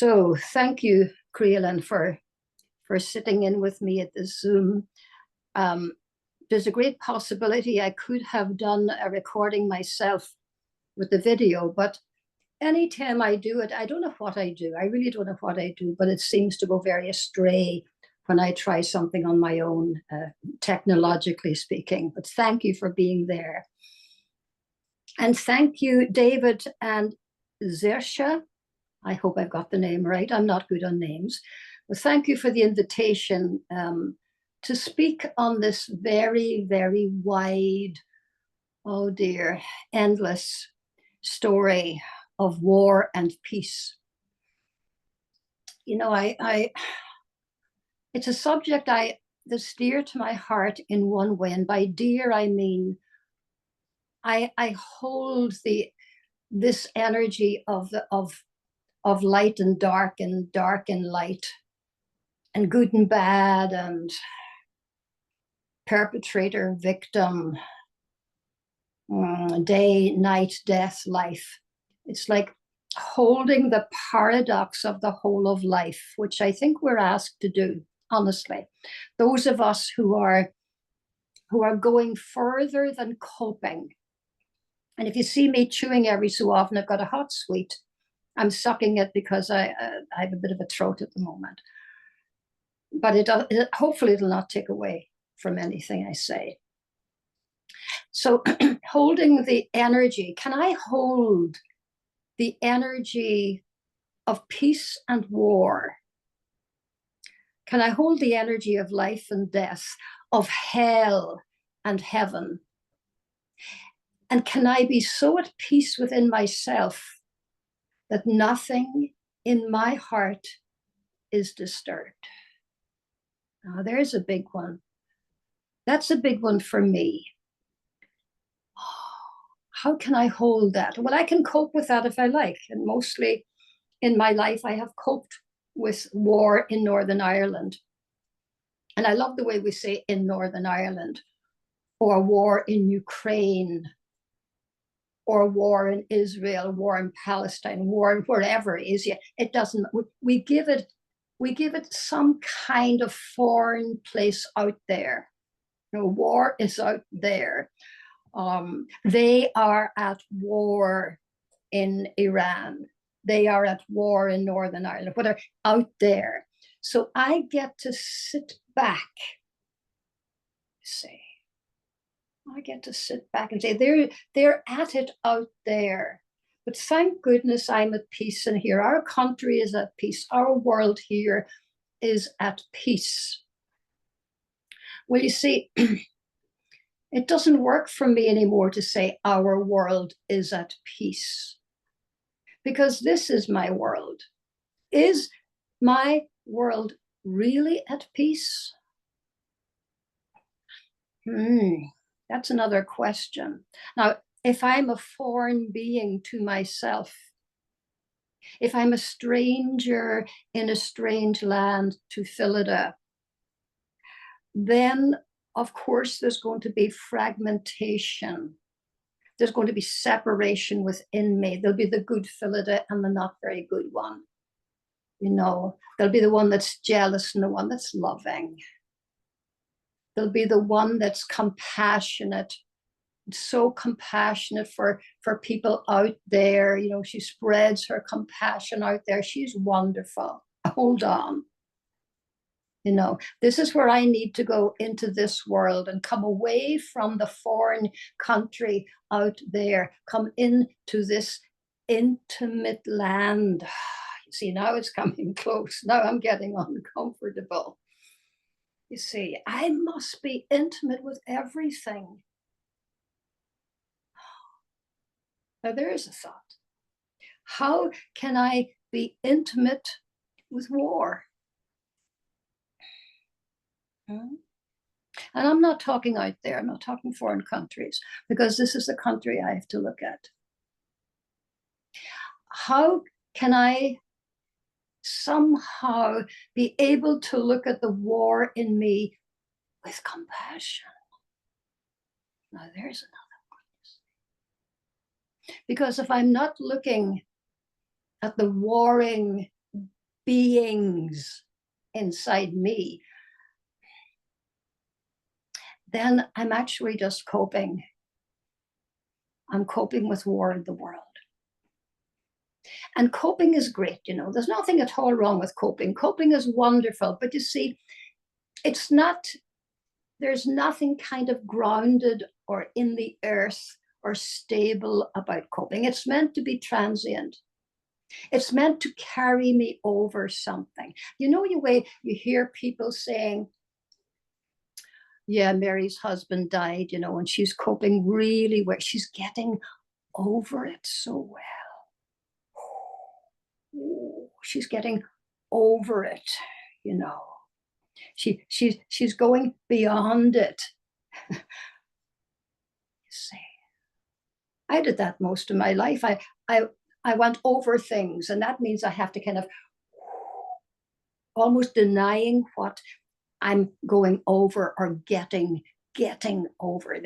So thank you, Creolin, for sitting in with me at this Zoom. There's a great possibility I could have done a recording myself with the video, but anytime I do it, I don't know what I do. I really don't know what I do, but it seems to go very astray when I try something on my own, technologically speaking. But thank you for being there. And thank you, David and Zersha. I hope I've got the name right. I'm not good on names. But thank you for the invitation to speak on this very, very wide, oh dear, endless story of war and peace. You know, it's a subject that's dear to my heart in one way, and by dear I mean I hold this energy of light and dark and light, and good and bad, and perpetrator, victim, day, night, death, life. It's like holding the paradox of the whole of life, which I think we're asked to do, honestly. Those of us who are going further than coping. And if you see me chewing every so often, I've got a hot sweet. I'm sucking it because I have a bit of a throat at the moment. But hopefully it'll not take away from anything I say. So holding the energy, can I hold the energy of peace and war? Can I hold the energy of life and death, of hell and heaven? And can I be so at peace within myself that nothing in my heart is disturbed? Now, there's a big one. That's a big one for me. How can I hold that? Well, I can cope with that if I like. And mostly in my life, I have coped with war in Northern Ireland. And I love the way we say in Northern Ireland, or war in Ukraine, or war in Israel, war in Palestine, war wherever it is. It doesn't, we give it some kind of foreign place out there. You know, war is out there. They are at war in Iran. They are at war in Northern Ireland, whatever, out there. So I get to sit back, say, I get to sit back and say, they're at it out there. But thank goodness I'm at peace in here. Our country is at peace. Our world here is at peace. Well, you see, it doesn't work for me anymore to say our world is at peace, because this is my world. Is my world really at peace? That's another question. Now, if I'm a foreign being to myself, if I'm a stranger in a strange land to Philida, then of course there's going to be fragmentation. There's going to be separation within me. There'll be the good Philida and the not very good one. You know, there'll be the one that's jealous and the one that's loving. There'll be the one that's compassionate, so compassionate for people out there. You know, she spreads her compassion out there. She's wonderful. Hold on. You know, this is where I need to go into this world and come away from the foreign country out there, come into this intimate land. You see, now it's coming close. Now I'm getting uncomfortable. You see, I must be intimate with everything. Now there is a thought. How can I be intimate with war? And I'm not talking out there. I'm not talking foreign countries, because this is the country I have to look at. How can I somehow be able to look at the war in me with compassion? Now there's another one. Because if I'm not looking at the warring beings inside me, then I'm actually just coping. I'm coping with war in the world. And coping is great, you know. There's nothing at all wrong with coping. Coping is wonderful. But you see, it's not, there's nothing kind of grounded or in the earth or stable about coping. It's meant to be transient. It's meant to carry me over something. You know, the way you hear people saying, yeah, Mary's husband died, you know, and she's coping really well. She's getting over it so well. Oh, she's getting over it, you know. She's going beyond it. You see, I did that most of my life. I went over things, and that means I have to kind of almost denying what I'm going over or getting over.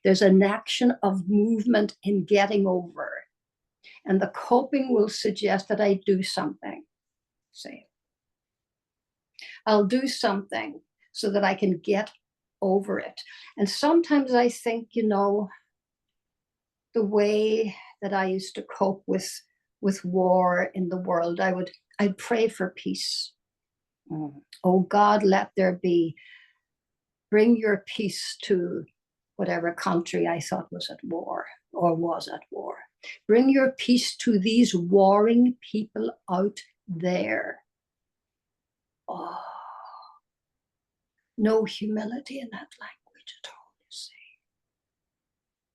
There's an action of movement in getting over. And the coping will suggest that I do something. See, I'll do something so that I can get over it. And sometimes I think, you know, the way that I used to cope with war in the world, I'd pray for peace. Oh God, let there be, bring your peace to whatever country I thought was at war or was at war. Bring your peace to these warring people out there. Oh, no humility in that language at all, you see.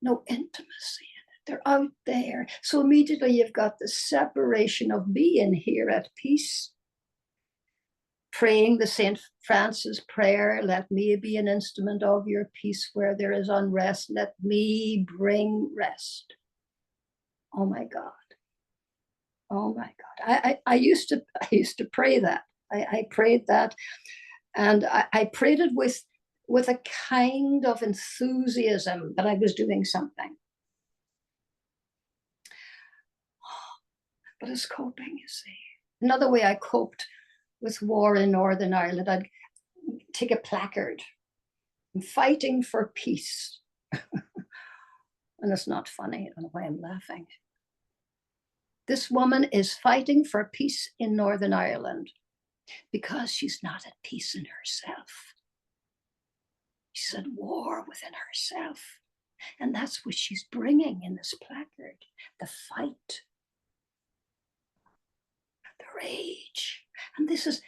No intimacy in it. They're out there. So immediately you've got the separation of being here at peace, praying the St. Francis prayer, let me be an instrument of your peace where there is unrest. Let me bring rest. Oh my God. Oh my God. I used to pray that. I prayed that, and I prayed it with a kind of enthusiasm that I was doing something. But it's coping, you see. Another way I coped with war in Northern Ireland, I'd take a placard, I'm fighting for peace. And it's not funny, I don't know why I'm laughing. This woman is fighting for peace in Northern Ireland because she's not at peace in herself. She's at war within herself. And that's what she's bringing in this placard, the fight, the rage. And this is,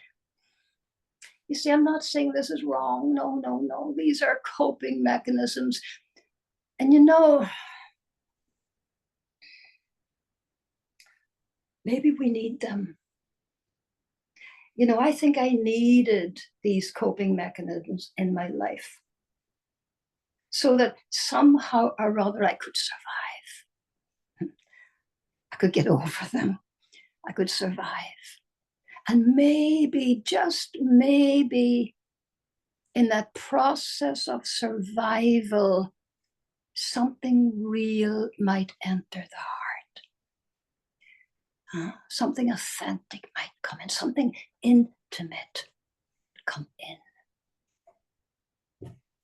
you see, I'm not saying this is wrong. No, no, no. These are coping mechanisms. And you know, maybe we need them. You know, I think I needed these coping mechanisms in my life so that somehow or other I could survive. I could get over them. I could survive. And maybe, just maybe, in that process of survival, something real might enter the heart. Something authentic might come in, something intimate come in.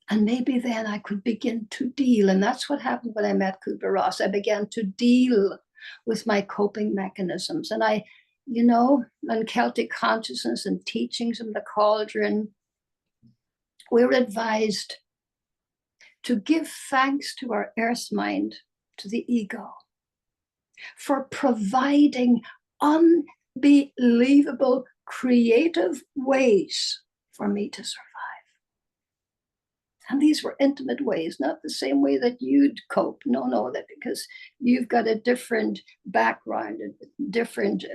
And maybe then I could begin to deal. And that's what happened when I met Kubler-Ross. I began to deal with my coping mechanisms. And I, you know, on Celtic consciousness and teachings in the cauldron, we're advised to give thanks to our earth mind, to the ego, for providing unbelievable creative ways for me to survive. And these were intimate ways, not the same way that you'd cope. No, that because you've got a different background, a different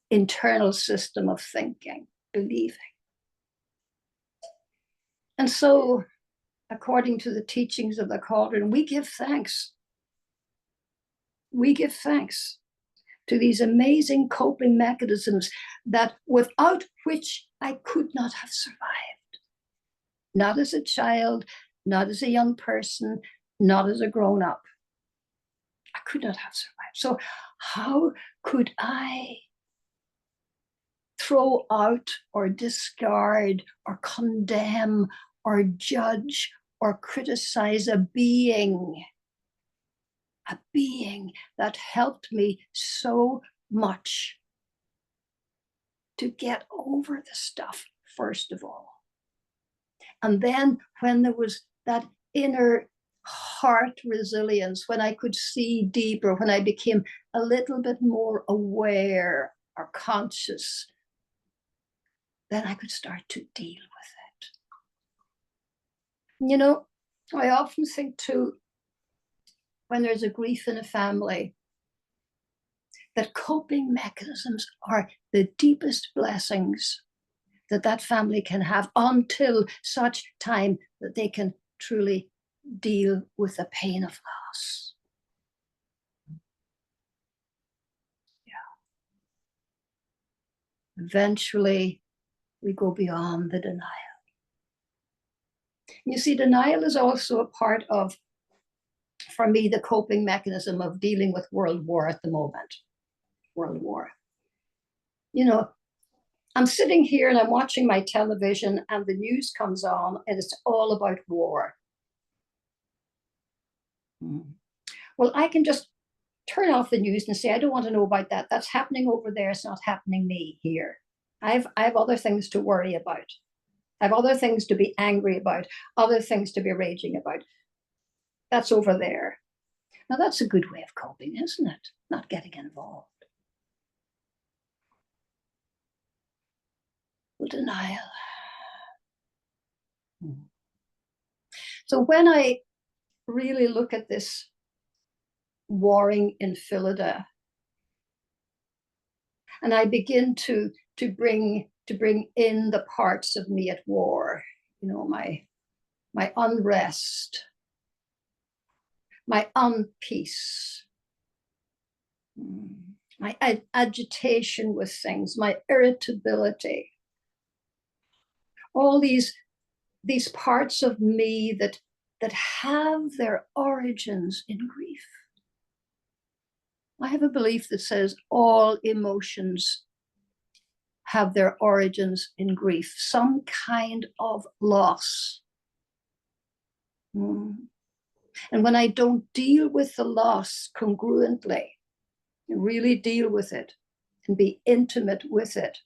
internal system of thinking, believing. And so, according to the teachings of the cauldron, we give thanks. We give thanks to these amazing coping mechanisms that without which I could not have survived. Not as a child, not as a young person, not as a grown-up. I could not have survived. So how could I, throw out or discard or condemn or judge or criticize a being that helped me so much to get over the stuff, first of all. And then when there was that inner heart resilience, when I could see deeper, when I became a little bit more aware or conscious, then I could start to deal with it. You know, I often think too, when there's a grief in a family, that coping mechanisms are the deepest blessings that that family can have until such time that they can truly deal with the pain of loss. Yeah. Eventually, we go beyond the denial. You see, denial is also a part of, for me, the coping mechanism of dealing with World War at the moment. World War. You know, I'm sitting here and I'm watching my television and the news comes on and it's all about war. Well, I can just turn off the news and say, I don't want to know about that. That's happening over there. It's not happening me here. I have other things to worry about. I have other things to be angry about, other things to be raging about. That's over there. Now, that's a good way of coping, isn't it? Not getting involved. Well, denial. So when I really look at this warring infidel, and I begin to bring in the parts of me at war, you know, my unrest, my unpeace, my agitation with things, my irritability, all these parts of me that have their origins in grief. I have a belief that says all emotions have their origins in grief, some kind of loss. And when I don't deal with the loss congruently, really deal with it and be intimate with it,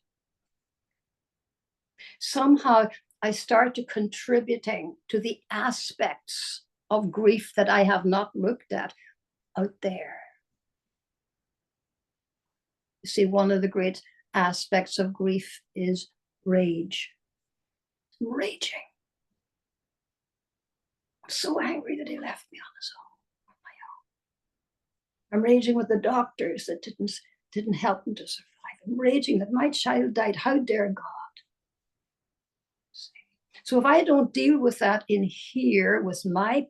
somehow I start to contributing to the aspects of grief that I have not looked at out there. You see, one of the great aspects of grief is rage. I'm raging. I'm so angry that he left me on his own, on my own. I'm raging with the doctors that didn't help him to survive. I'm raging that my child died. How dare God? So if I don't deal with that in here, with my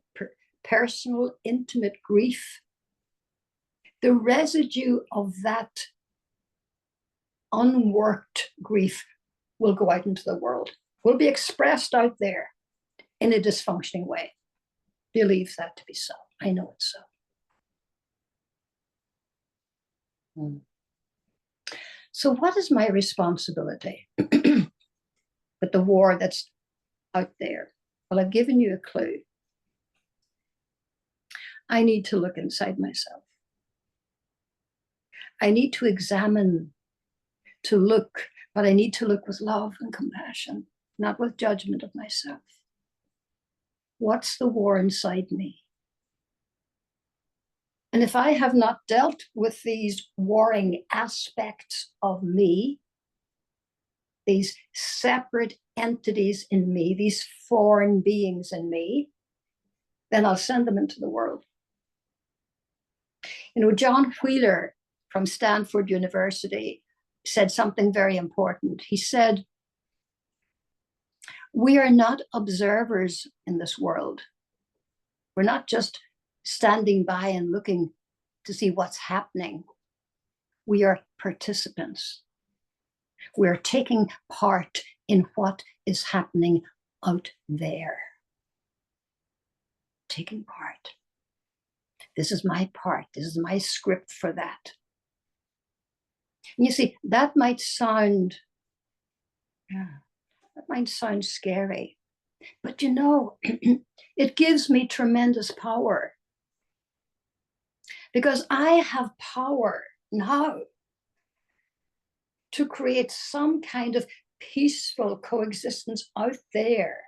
personal, intimate grief, the residue of that unworked grief will go out into the world, will be expressed out there in a dysfunctioning way. Believe that to be so. I know it's so. So what is my responsibility with the war that's out there? Well, I've given you a clue. I need to look inside myself. I need to examine, to look, but I need to look with love and compassion, not with judgment of myself. What's the war inside me? And if I have not dealt with these warring aspects of me, these separate entities in me, these foreign beings in me, then I'll send them into the world. You know, John Wheeler from Stanford University said something very important. He said, we are not observers in this world. We're not just standing by and looking to see what's happening. We are participants. We're taking part in what is happening out there. Taking part. This is my part. This is my script for that. And you see, that might sound Yeah, that might sound scary, but it gives me tremendous power because I have power now to create some kind of peaceful coexistence out there.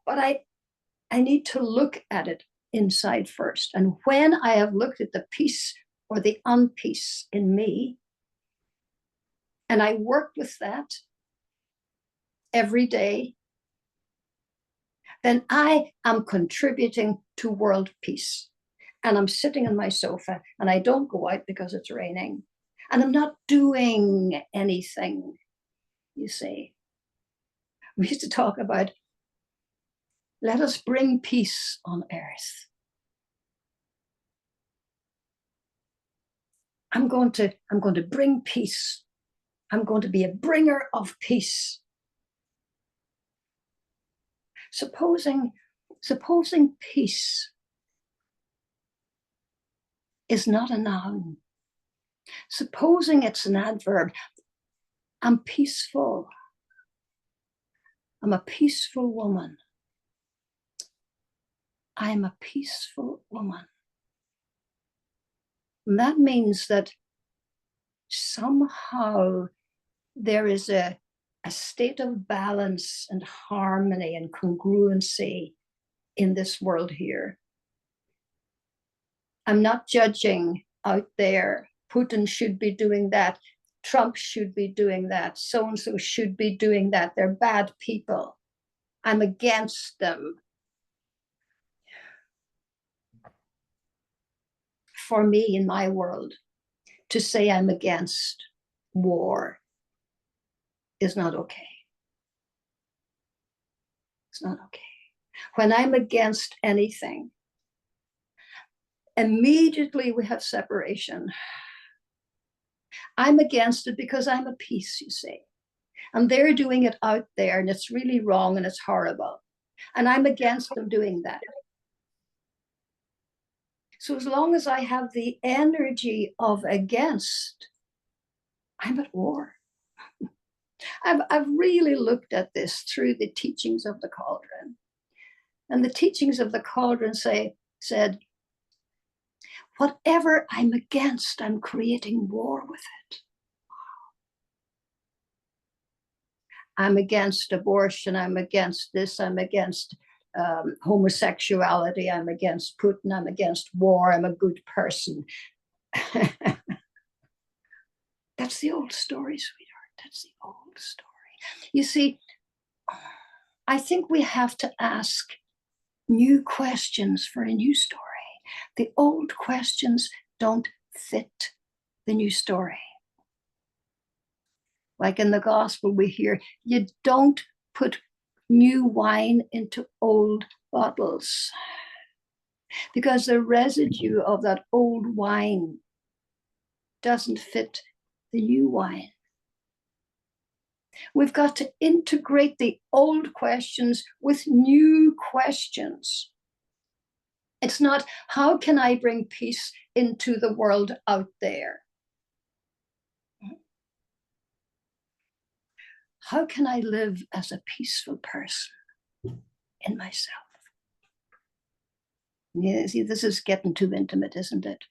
But I need to look at it inside first. And when I have looked at the peace or the unpeace in me, and I work with that every day, then I am contributing to world peace. And I'm sitting on my sofa and I don't go out because it's raining. And I'm not doing anything, you see. We used to talk about, let us bring peace on earth. I'm going to bring peace. I'm going to be a bringer of peace. Supposing peace is not a noun. Supposing it's an adverb. I'm peaceful. I'm a peaceful woman. I'm a peaceful woman. And that means that somehow there is a state of balance and harmony and congruency in this world here. I'm not judging out there. Putin should be doing that. Trump should be doing that. So-and-so should be doing that. They're bad people. I'm against them. For me, in my world, to say I'm against war is not okay. It's not okay. When I'm against anything, immediately we have separation. I'm against it because I'm a peace, you see. And they're doing it out there and it's really wrong and it's horrible. And I'm against them doing that. So as long as I have the energy of against, I'm at war. I've really looked at this through the teachings of the cauldron. And the teachings of the cauldron said, whatever I'm against, I'm creating war with it. I'm against abortion. I'm against this. I'm against homosexuality. I'm against Putin. I'm against war. I'm a good person. That's the old story, sweetheart. That's the old story. You see, I think we have to ask new questions for a new story. The old questions don't fit the new story. Like in the gospel, we hear, you don't put new wine into old bottles because the residue of that old wine doesn't fit the new wine. We've got to integrate the old questions with new questions. It's not, how can I bring peace into the world out there? How can I live as a peaceful person in myself? Yeah, see, this is getting too intimate, isn't it?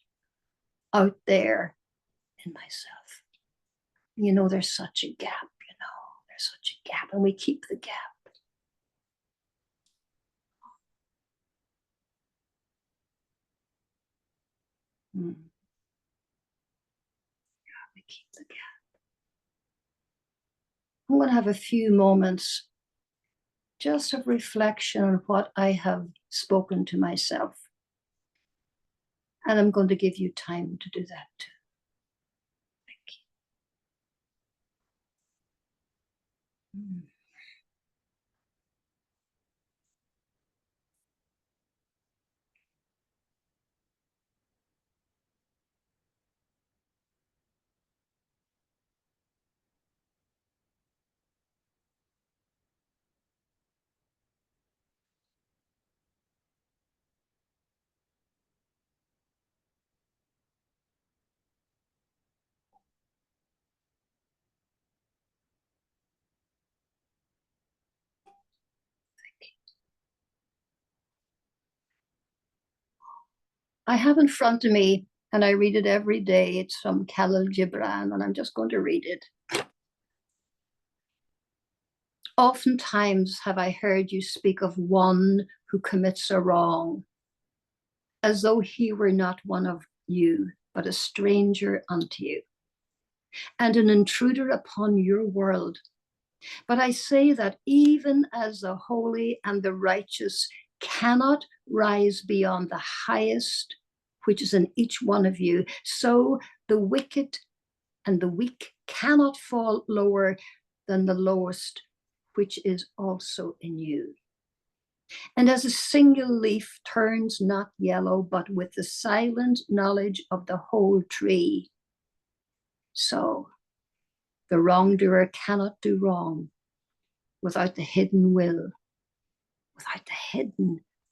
Out there in myself. There's such a gap, there's such a gap, and we keep the gap. We keep the gap. I'm going to have a few moments just of reflection on what I have spoken to myself. And I'm going to give you time to do that too. Thank you. I have in front of me, and I read it every day. It's from Khalil Gibran, and I'm just going to read it. Oftentimes have I heard you speak of one who commits a wrong, as though he were not one of you, but a stranger unto you, and an intruder upon your world. But I say that even as the holy and the righteous cannot rise beyond the highest, which is in each one of you, so the wicked and the weak cannot fall lower than the lowest, which is also in you. And as a single leaf turns not yellow, but with the silent knowledge of the whole tree, so the wrongdoer cannot do wrong without the hidden will, without the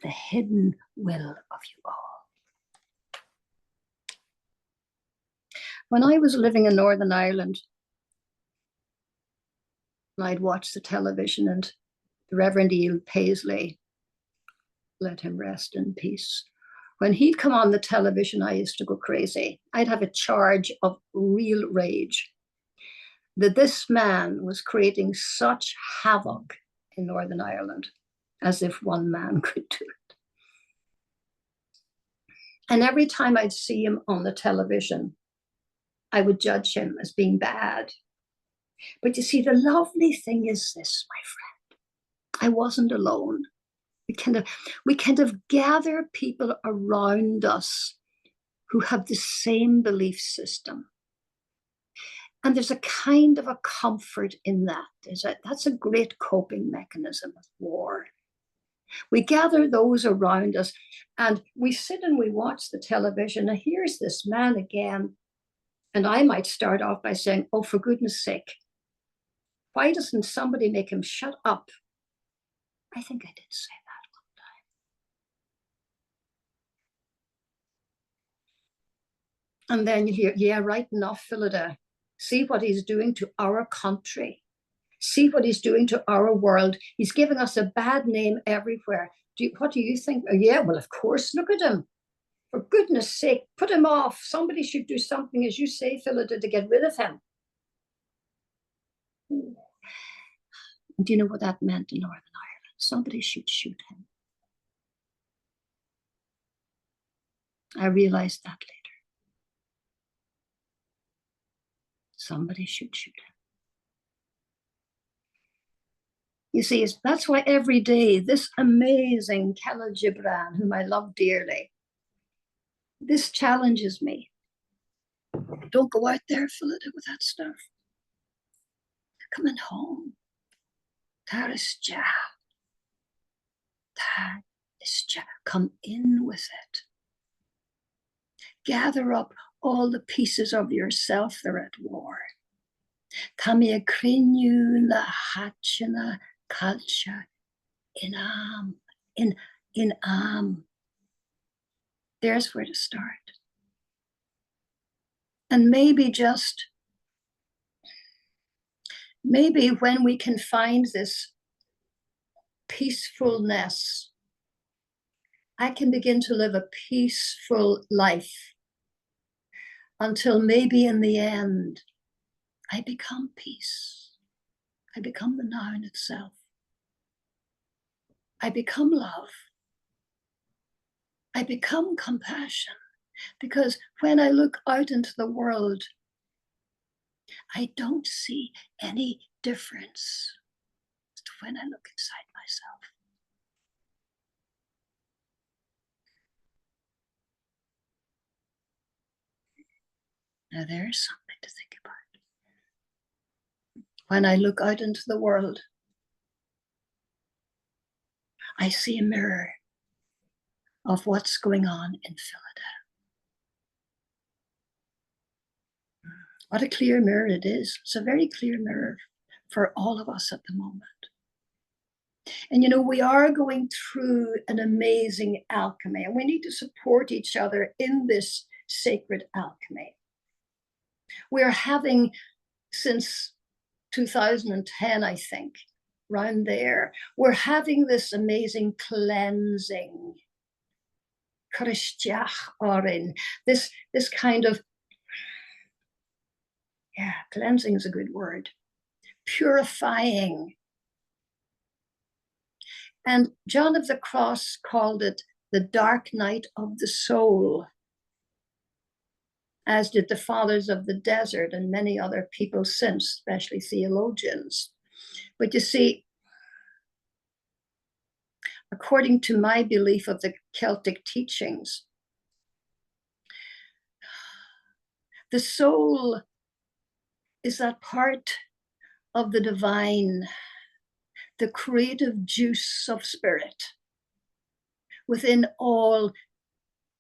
hidden will of you all. When I was living in Northern Ireland, I'd watch the television, and the Reverend E. Paisley, let him rest in peace. When he'd come on the television, I used to go crazy. I'd have a charge of real rage that this man was creating such havoc in Northern Ireland, as if one man could do it. And every time I'd see him on the television, I would judge him as being bad. But you see, the lovely thing is this, my friend. I wasn't alone. We kind of gather people around us who have the same belief system. And there's a kind of a comfort in that. That's a great coping mechanism of war. We gather those around us, and we sit and we watch the television, and here's this man again. And I might start off by saying, oh, for goodness sake, why doesn't somebody make him shut up? I think I did say that one time. And then you hear, yeah, right enough, Philida. See what he's doing to our country. See what he's doing to our world. He's giving us a bad name everywhere. What do you think? Oh, yeah, well, of course, look at him. For goodness sake, put him off. Somebody should do something, as you say, Philida, to get rid of him. Do you know what that meant in Northern Ireland? Somebody should shoot him. I realized that later. Somebody should shoot him. You see, that's why every day this amazing Khalil Gibran, whom I love dearly, this challenges me. Don't go out there, Philida, with that stuff. Coming home. Tarisja. Come in with it. Gather up all the pieces of yourself that are at war. Kamia krinu la hachina culture in There's where to start. And maybe when we can find this peacefulness, I can begin to live a peaceful life until maybe in the end, I become peace. I become the noun itself. I become love. I become compassion. Because when I look out into the world, I don't see any difference to when I look inside myself. Now there's something to think about. When I look out into the world, I see a mirror of what's going on in Philida. What a clear mirror it is. It's a very clear mirror for all of us at the moment. And you know, we are going through an amazing alchemy, and we need to support each other in this sacred alchemy. We're having, since 2010, I think, around there, we're having this amazing cleansing this kind of, cleansing is a good word, purifying. And John of the Cross called it the dark night of the soul, as did the fathers of the desert and many other people since, especially theologians. But you see, according to my belief of the Celtic teachings, the soul is that part of the divine, the creative juice of spirit within all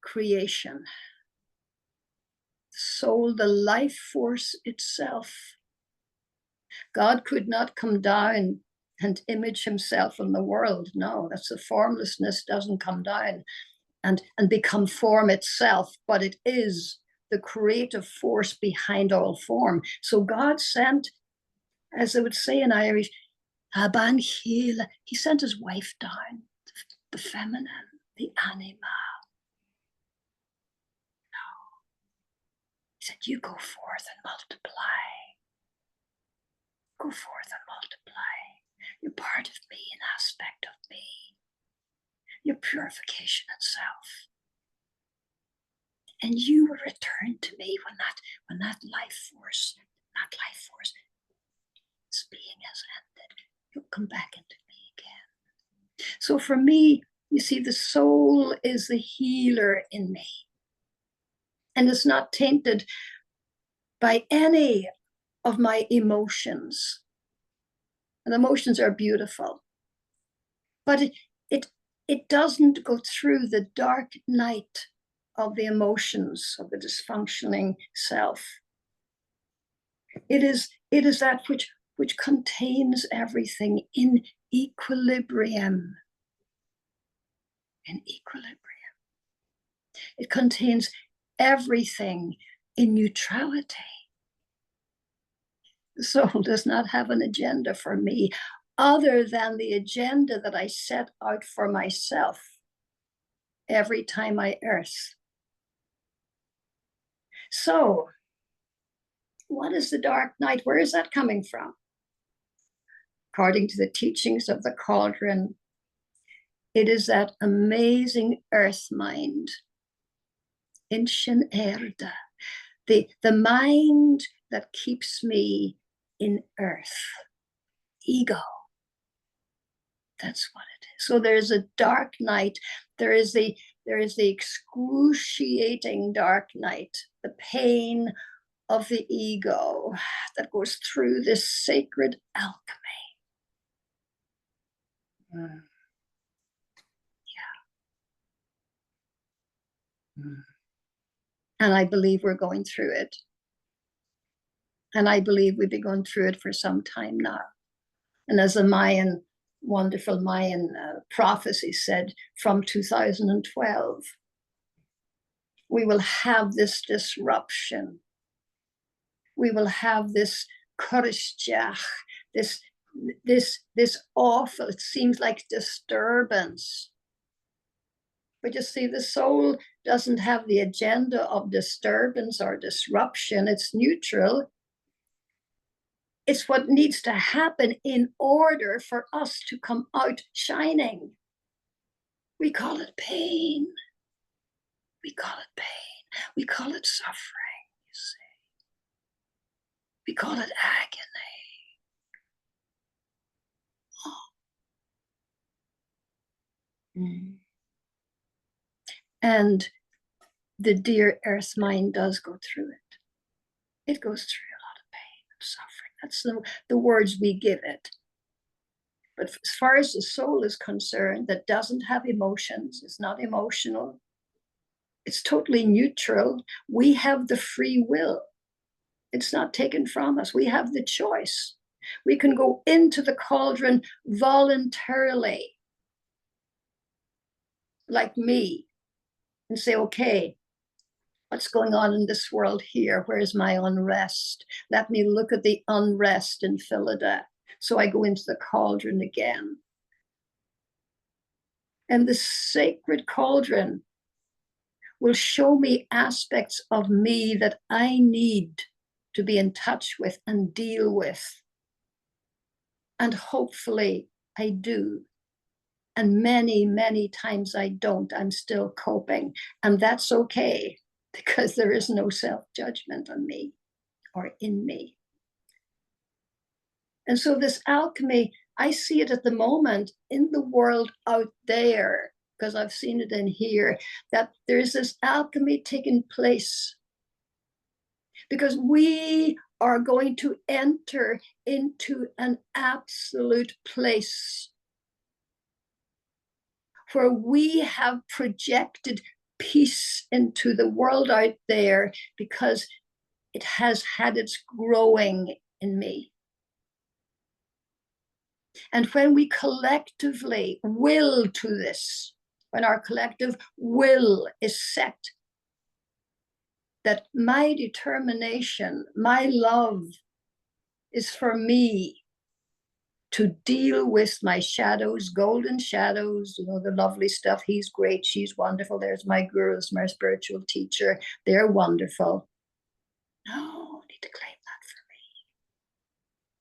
creation. The soul, the life force itself. God could not come down and image himself in the world. No, that's the formlessness, doesn't come down and become form itself, but it is the creative force behind all form. So God sent, as they would say in Irish, Abanchil, he sent his wife down, the feminine, the anima. No. He said, you go forth and multiply. Go forth and multiply. You're part of me, an aspect of me. Your purification itself. And you will return to me when that life force, its being has ended. You'll come back into me again. So for me, you see, the soul is the healer in me. And it's not tainted by any of my emotions. And emotions are beautiful. But it doesn't go through the dark night of the emotions of the dysfunctioning self. It is that which contains everything in equilibrium. In equilibrium. It contains everything in neutrality. The soul does not have an agenda for me other than the agenda that I set out for myself every time I earth. So, what is the dark night? Where is that coming from? According to the teachings of the cauldron, it is that amazing earth mind, Inshin Erde, the mind that keeps me in earth, ego. That's what it is. So there's a dark night. There is the excruciating dark night, the pain of the ego that goes through this sacred alchemy. And I believe we're going through it. And I believe we've been going through it for some time now. And as a wonderful Mayan prophecy said, from 2012, we will have this disruption. We will have this kurishjach, this awful, it seems like disturbance. But you see, the soul doesn't have the agenda of disturbance or disruption. It's neutral. It's what needs to happen in order for us to come out shining. We call it pain. We call it pain. We call it suffering, you see. We call it agony. Oh. And the dear earth mind does go through it. It goes through a lot of pain and suffering. That's the words we give it. But as far as the soul is concerned, that doesn't have emotions, is not emotional, it's totally neutral. We have the free will. It's not taken from us. We have the choice. We can go into the cauldron voluntarily, like me, and say, okay, what's going on in this world here? Where's my unrest? Let me look at the unrest in Philadelphia. So I go into the cauldron again. And the sacred cauldron will show me aspects of me that I need to be in touch with and deal with. And hopefully I do. And many, many times I don't. I'm still coping. And that's okay, because there is no self-judgment on me or in me. And so this alchemy, I see it at the moment in the world out there, because I've seen it in here, that there's this alchemy taking place. Because we are going to enter into an absolute place where we have projected peace into the world out there because it has had its growing in me. And when we collectively will to this, when our collective will is set, that my determination, my love is for me to deal with my shadows, golden shadows, the lovely stuff. He's great, she's wonderful. There's my gurus, my spiritual teacher. They're wonderful. No, I need to claim that for me.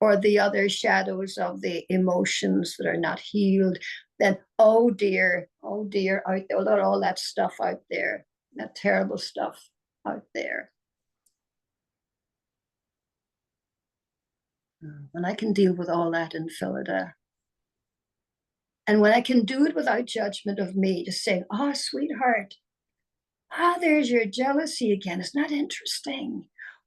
Or the other shadows of the emotions that are not healed. Then, oh dear, out there, all that stuff out there, that terrible stuff out there. And I can deal with all that in Philida. And when I can do it without judgment of me, just saying, oh, sweetheart, there's your jealousy again. Isn't that interesting?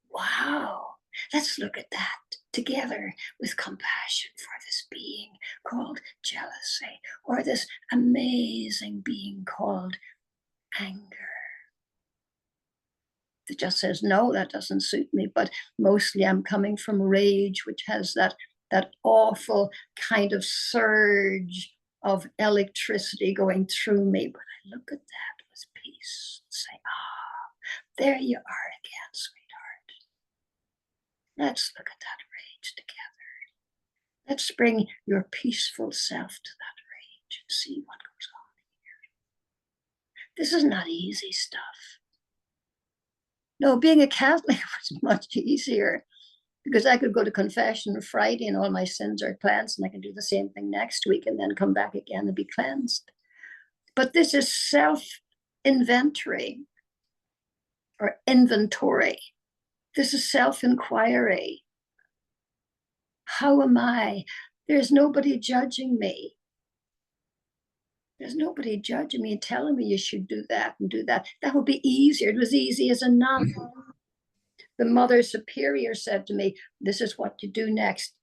Wow, let's look at that together with compassion for this being called jealousy, or this amazing being called anger. It just says, no, that doesn't suit me. But mostly I'm coming from rage, which has that awful kind of surge of electricity going through me. But I look at that with peace and say, there you are again, sweetheart. Let's look at that rage together. Let's bring your peaceful self to that rage and see what goes on here. This is not easy stuff. No, being a Catholic was much easier, because I could go to confession on Friday and all my sins are cleansed, and I can do the same thing next week and then come back again and be cleansed. But this is self-inventory or inventory. This is self-inquiry. How am I? There's nobody judging me. There's nobody judging me and telling me you should do that and do that. That would be easier. It was easy as a nun. The Mother Superior said to me, this is what you do next.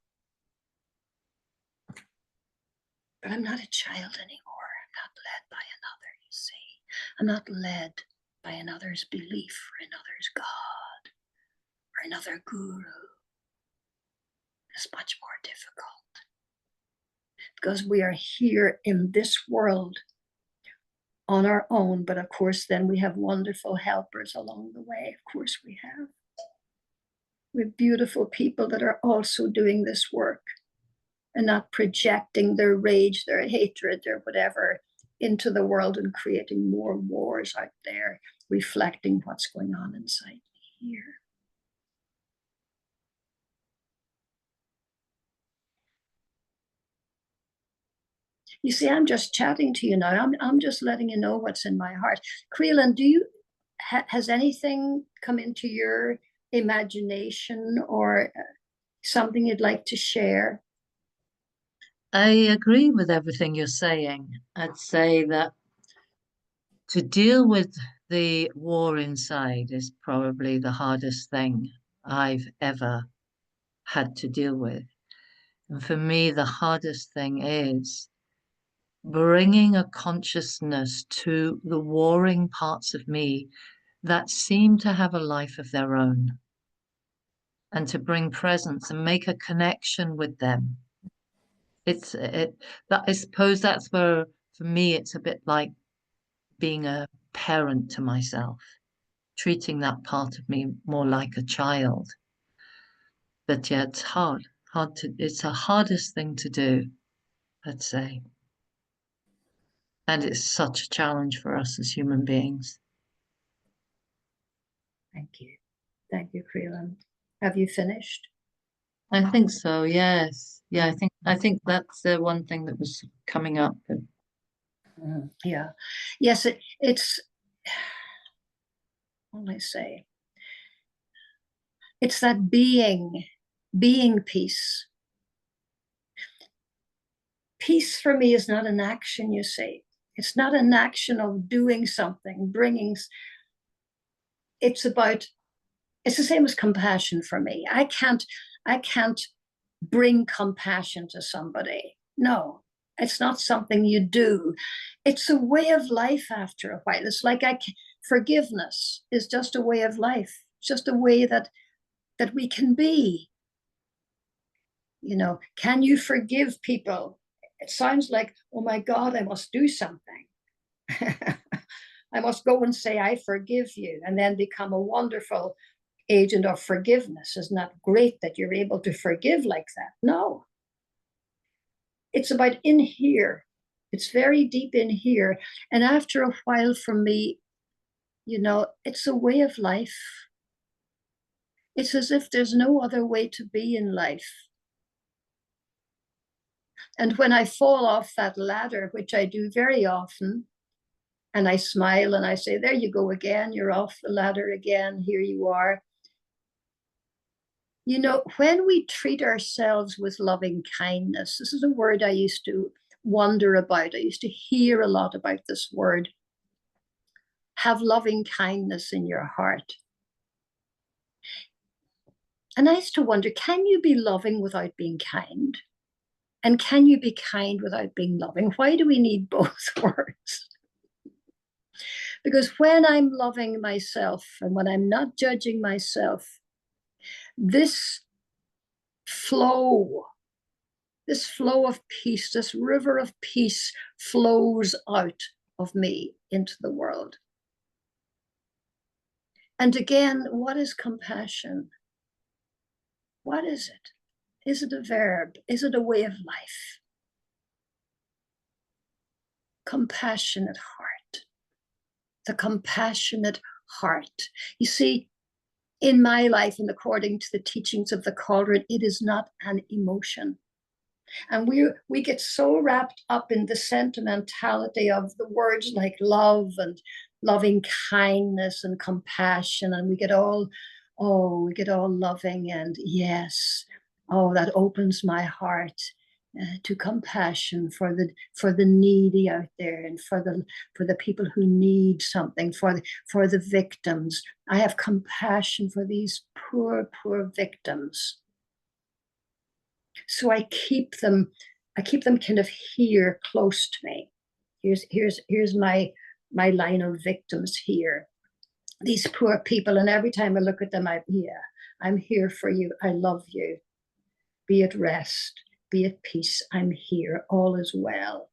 But I'm not a child anymore. I'm not led by another, you see. I'm not led by another's belief or another's God or another guru. It's much more difficult, because we are here in this world on our own. But of course, then we have wonderful helpers along the way. Of course we have. We have beautiful people that are also doing this work and not projecting their rage, their hatred, their whatever into the world and creating more wars out there, reflecting what's going on inside me here. You see, I'm just chatting to you now. I'm just letting you know what's in my heart. Creelan, do you has anything come into your imagination or something you'd like to share? I agree with everything you're saying. I'd say that to deal with the war inside is probably the hardest thing I've ever had to deal with. And for me, the hardest thing is bringing a consciousness to the warring parts of me that seem to have a life of their own, and to bring presence and make a connection with them. I suppose that's where, for me, it's a bit like being a parent to myself, treating that part of me more like a child. But yeah, it's it's the hardest thing to do, I'd say. And it's such a challenge for us as human beings. Thank you. Thank you, Creelan. Have you finished? I think so, yes. Yeah, I think that's the one thing that was coming up. Yeah. Yes, it's, what will I say? It's that being peace. Peace for me is not an action, you see. It's not an action of doing something, bringing. It's the same as compassion for me. I can't bring compassion to somebody. No, it's not something you do. It's a way of life after a while. It's like forgiveness is just a way of life. It's just a way that we can be. You know, can you forgive people? It sounds like, oh my God, I must do something. I must go and say, I forgive you, and then become a wonderful agent of forgiveness. Isn't that great that you're able to forgive like that? No. It's about in here. It's very deep in here. And after a while, for me, you know, it's a way of life. It's as if there's no other way to be in life. And when I fall off that ladder, which I do very often, and I smile and I say, there you go again, you're off the ladder again, here you are. You know, when we treat ourselves with loving kindness, this is a word I used to wonder about. I used to hear a lot about this word. Have loving kindness in your heart. And I used to wonder, can you be loving without being kind? And can you be kind without being loving? Why do we need both words? Because when I'm loving myself and when I'm not judging myself, this flow of peace, this river of peace flows out of me into the world. And again, what is compassion? What is it? Is it a verb? Is it a way of life? Compassionate heart. The compassionate heart. You see, in my life, and according to the teachings of the cauldron, it is not an emotion. And we get so wrapped up in the sentimentality of the words like love and loving kindness and compassion, and we get all loving and yes, oh, that opens my heart to compassion for the needy out there and for the people who need something, for the victims. I have compassion for these poor victims. So I keep them kind of here close to me. Here's my line of victims here. These poor people, and every time I look at them, I'm here for you. I love you. Be at rest, be at peace. I'm here. All is well.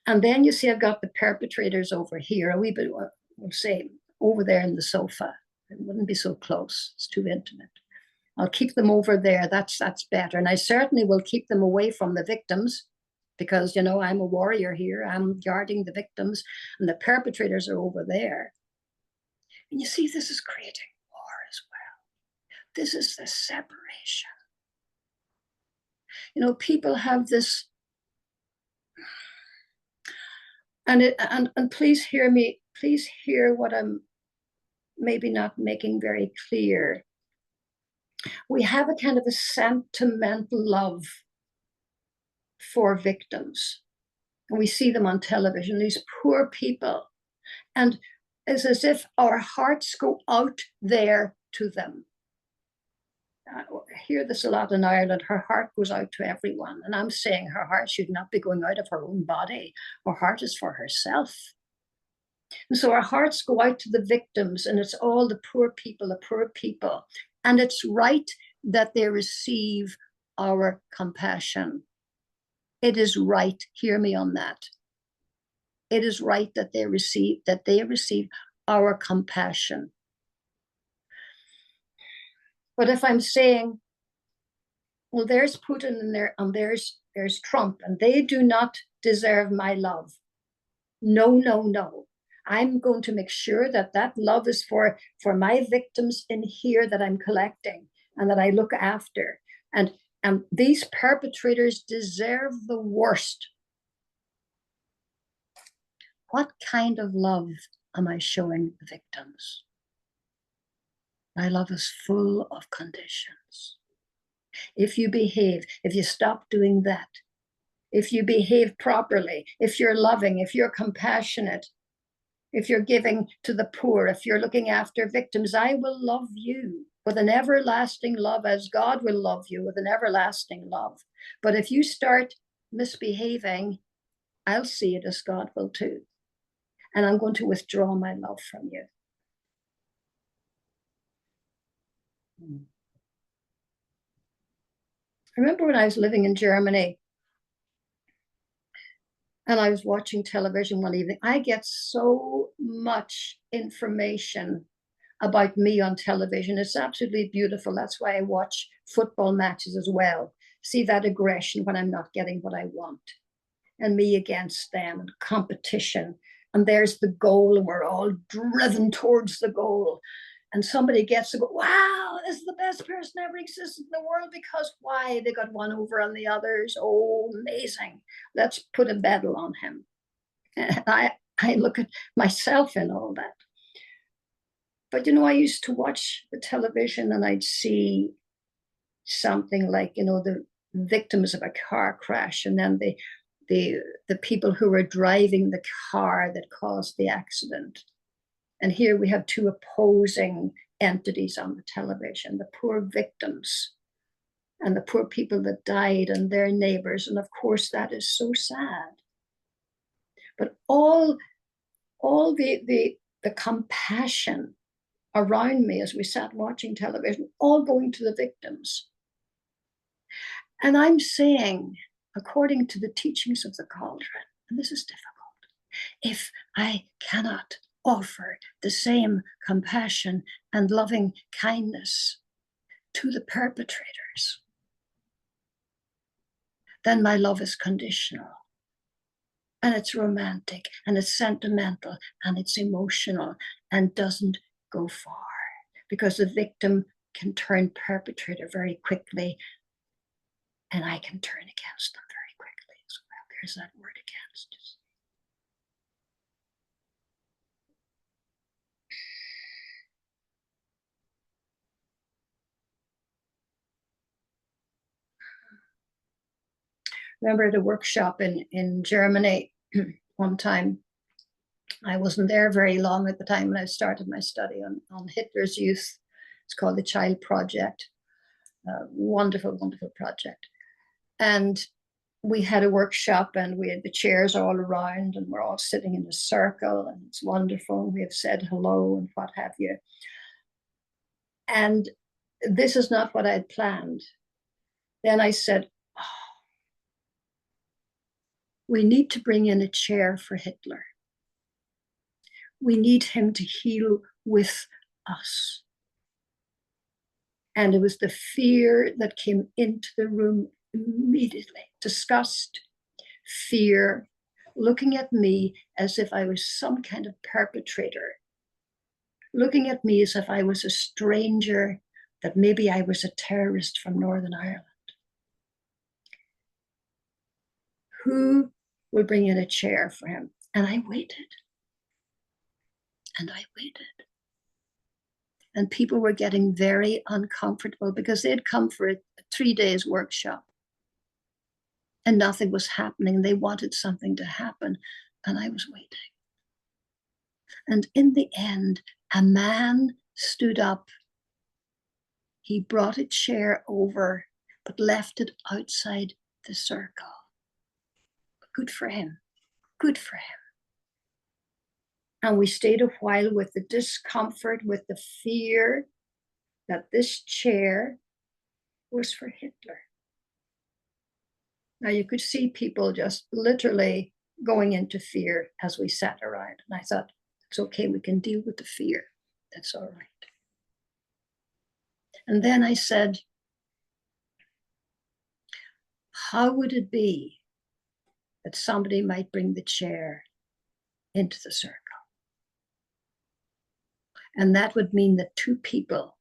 And then you see, I've got the perpetrators over here, a wee bit, we'll say, over there in the sofa. It wouldn't be so close. It's too intimate. I'll keep them over there. That's better. And I certainly will keep them away from the victims because, you know, I'm a warrior here. I'm guarding the victims and the perpetrators are over there. And you see, this is creating war as well. This is the separation. You know, people have this, and please hear me, please hear what I'm maybe not making very clear. We have a kind of a sentimental love for victims. And we see them on television, these poor people. And it's as if our hearts go out there to them. I hear this a lot in Ireland. Her heart goes out to everyone. And I'm saying her heart should not be going out of her own body. Her heart is for herself. And so our hearts go out to the victims, and it's all the poor people. And it's right that they receive our compassion. It is right. Hear me on that. It is right that they receive our compassion. But if I'm saying, well, there's Putin and there's Trump, and they do not deserve my love. No. I'm going to make sure that that love is for my victims in here that I'm collecting and that I look after. And these perpetrators deserve the worst. What kind of love am I showing the victims? My love is full of conditions. If you behave, if you stop doing that, if you behave properly, if you're loving, if you're compassionate, if you're giving to the poor, if you're looking after victims, I will love you with an everlasting love, as God will love you with an everlasting love. But if you start misbehaving, I'll see it as God will too. And I'm going to withdraw my love from you. I remember when I was living in Germany and I was watching television one evening. I get so much information about me on television. It's absolutely beautiful. That's why I watch football matches as well. See that aggression when I'm not getting what I want, and me against them, and competition. And there's the goal, and we're all driven towards the goal. And somebody gets to go, wow, this is the best person ever existed in the world, because why? They got one over on the others. Oh, amazing. Let's put a medal on him. And I look at myself in all that. But, I used to watch the television and I'd see something like, the victims of a car crash, and then the people who were driving the car that caused the accident. And here we have two opposing entities on the television, the poor victims and the poor people that died and their neighbors. And of course, that is so sad. But all the compassion around me as we sat watching television, all going to the victims. And I'm saying, according to the teachings of the cauldron, and this is difficult, if I cannot offer the same compassion and loving kindness to the perpetrators, then my love is conditional. And it's romantic, and it's sentimental, and it's emotional, and doesn't go far. Because the victim can turn perpetrator very quickly, and I can turn against them very quickly as well. There's that word, against. Remember at a workshop in Germany one time, I wasn't there very long at the time when I started my study on Hitler's youth. It's called the Child Project. Wonderful, wonderful project. And we had a workshop, and we had the chairs all around, and we're all sitting in a circle, and it's wonderful. We have said hello and what have you. And this is not what I had planned. Then I said, we need to bring in a chair for Hitler. We need him to heal with us. And it was the fear that came into the room immediately. Disgust, fear, looking at me as if I was some kind of perpetrator, looking at me as if I was a stranger, that maybe I was a terrorist from Northern Ireland. Who will bring in a chair for him? And I waited. And I waited. And people were getting very uncomfortable because they'd come for a 3 days workshop and nothing was happening. They wanted something to happen, and I was waiting. And in the end, a man stood up. He brought a chair over, but left it outside the circle. Good for him. Good for him. And we stayed a while with the discomfort, with the fear that this chair was for Hitler. Now you could see people just literally going into fear as we sat around. And I thought, it's okay, we can deal with the fear. That's all right. And then I said, how would it be that somebody might bring the chair into the circle? And that would mean that two people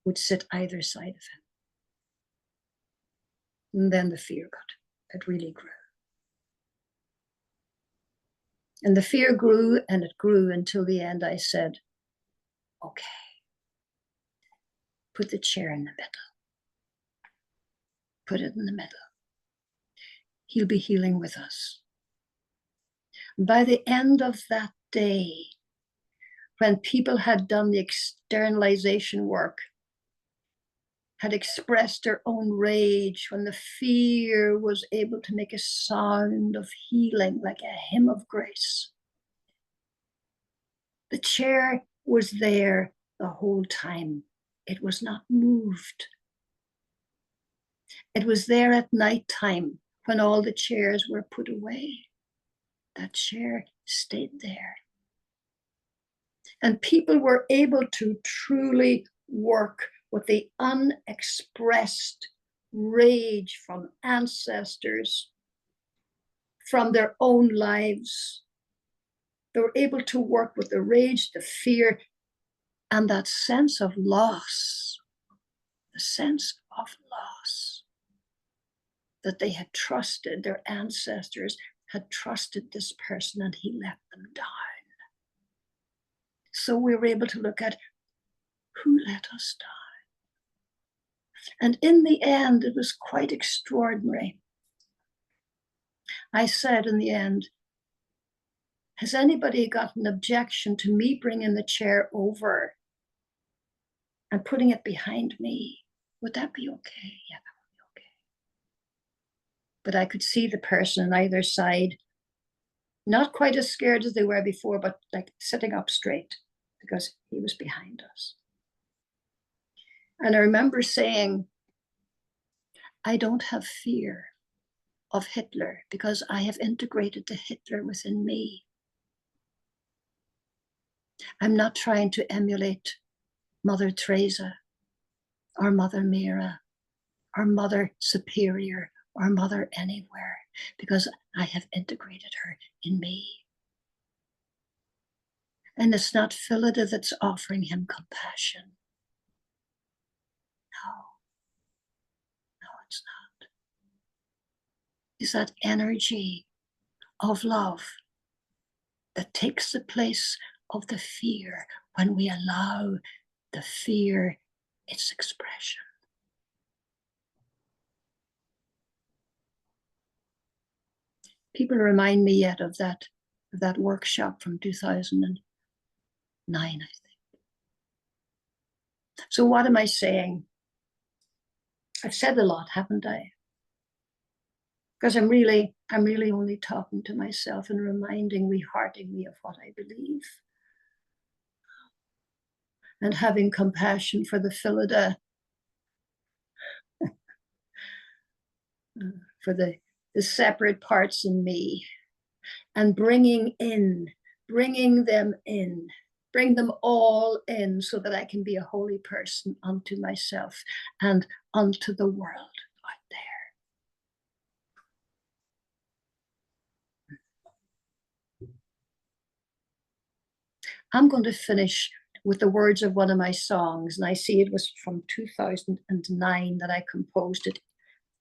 would sit either side of him. And then the fear it really grew. And the fear grew and it grew until the end I said, okay, put the chair in the middle. Put it in the middle. He'll be healing with us. By the end of that day, when people had done the externalization work, had expressed their own rage, when the fear was able to make a sound of healing like a hymn of grace, the chair was there the whole time. It was not moved. It was there at nighttime when all the chairs were put away. That chair stayed there. And people were able to truly work with the unexpressed rage from ancestors, from their own lives. They were able to work with the rage, the fear, and that sense of loss, the sense of loss that they had trusted, their ancestors had trusted this person and he let them down. So we were able to look at who let us down. And in the end, it was quite extraordinary. I said in the end, has anybody got an objection to me bringing the chair over and putting it behind me? Would that be okay? Yeah, that would be okay. But I could see the person on either side, not quite as scared as they were before, but like sitting up straight because he was behind us. And I remember saying, I don't have fear of Hitler because I have integrated the Hitler within me. I'm not trying to emulate Mother Teresa or Mother Mira or Mother Superior or Mother anywhere because I have integrated her in me. And it's not Phillida that's offering him compassion. No, it's not. It's that energy of love that takes the place of the fear when we allow the fear its expression. People remind me yet of that workshop from 2009, I think. So what am I saying? I've said a lot, haven't I? Because I'm really only talking to myself and reminding me, hearting me of what I believe. And having compassion for the Phillida, for the separate parts in me, and bring them all in so that I can be a holy person unto myself and unto the world out there. I'm going to finish with the words of one of my songs, and I see it was from 2009 that I composed it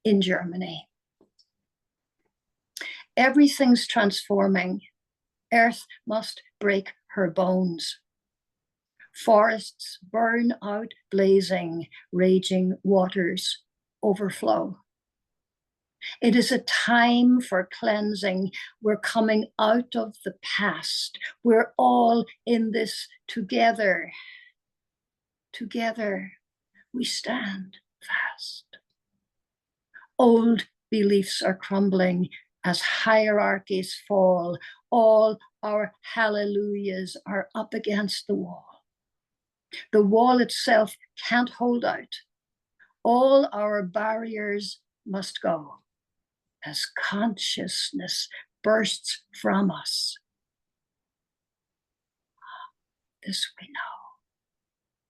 in Germany. Everything's transforming. Earth must break her bones. Forests burn out blazing, raging waters overflow. It is a time for cleansing. We're coming out of the past. We're all in this together. Together we stand fast. Old beliefs are crumbling as hierarchies fall. All our hallelujahs are up against the wall. The wall itself can't hold out. All our barriers must go as consciousness bursts from us. This we know,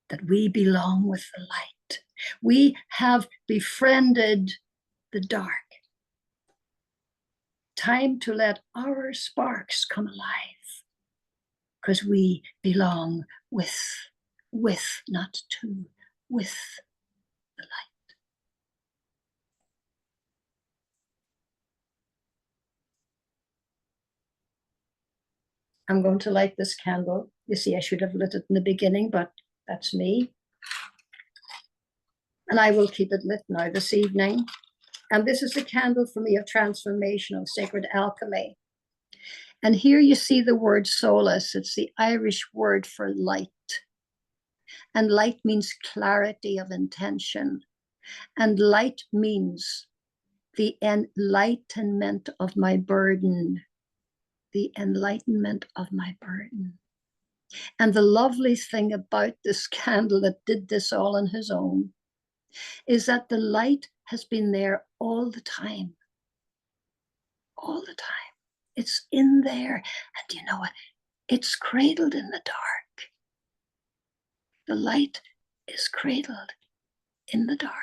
that we belong with the light. We have befriended the dark. Time to let our sparks come alive. because we belong with, not to, with the light. I'm going to light this candle. You see, I should have lit it in the beginning, but that's me. And I will keep it lit now this evening. And this is the candle for me of transformation, of sacred alchemy. And here you see the word solace. It's the Irish word for light. And light means clarity of intention. And light means the enlightenment of my burden. The enlightenment of my burden. And the lovely thing about this candle that did this all on his own is that the light has been there all the time. All the time. It's in there. And you know what? It's cradled in the dark. The light is cradled in the dark.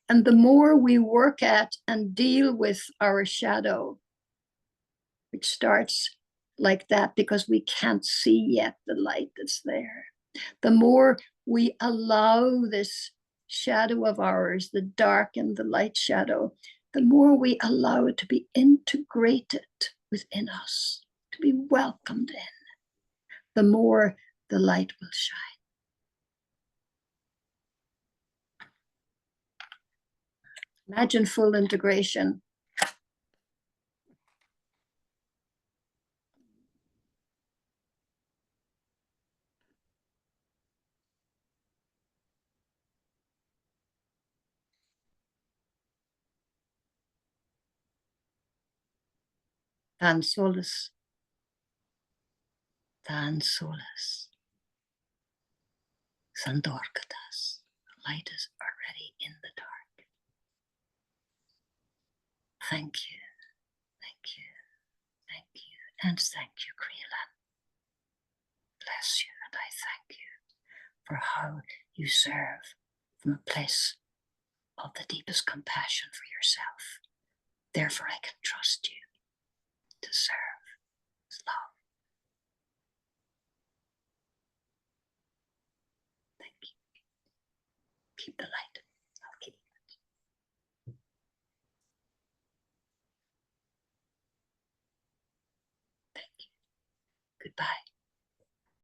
And the more we work at and deal with our shadow, which starts like that because we can't see yet the light that's there, the more we allow this shadow of ours, the dark and the light shadow, the more we allow it to be integrated within us, to be welcomed in, the more the light will shine. Imagine full integration. Tan solas. Tan solas. Sandorkatas. Light is already in the dark. Thank you. Thank you. Thank you. And thank you, Creelan. Bless you, and I thank you for how you serve from a place of the deepest compassion for yourself. Therefore, I can trust you to serve with love. Thank you. Keep the light.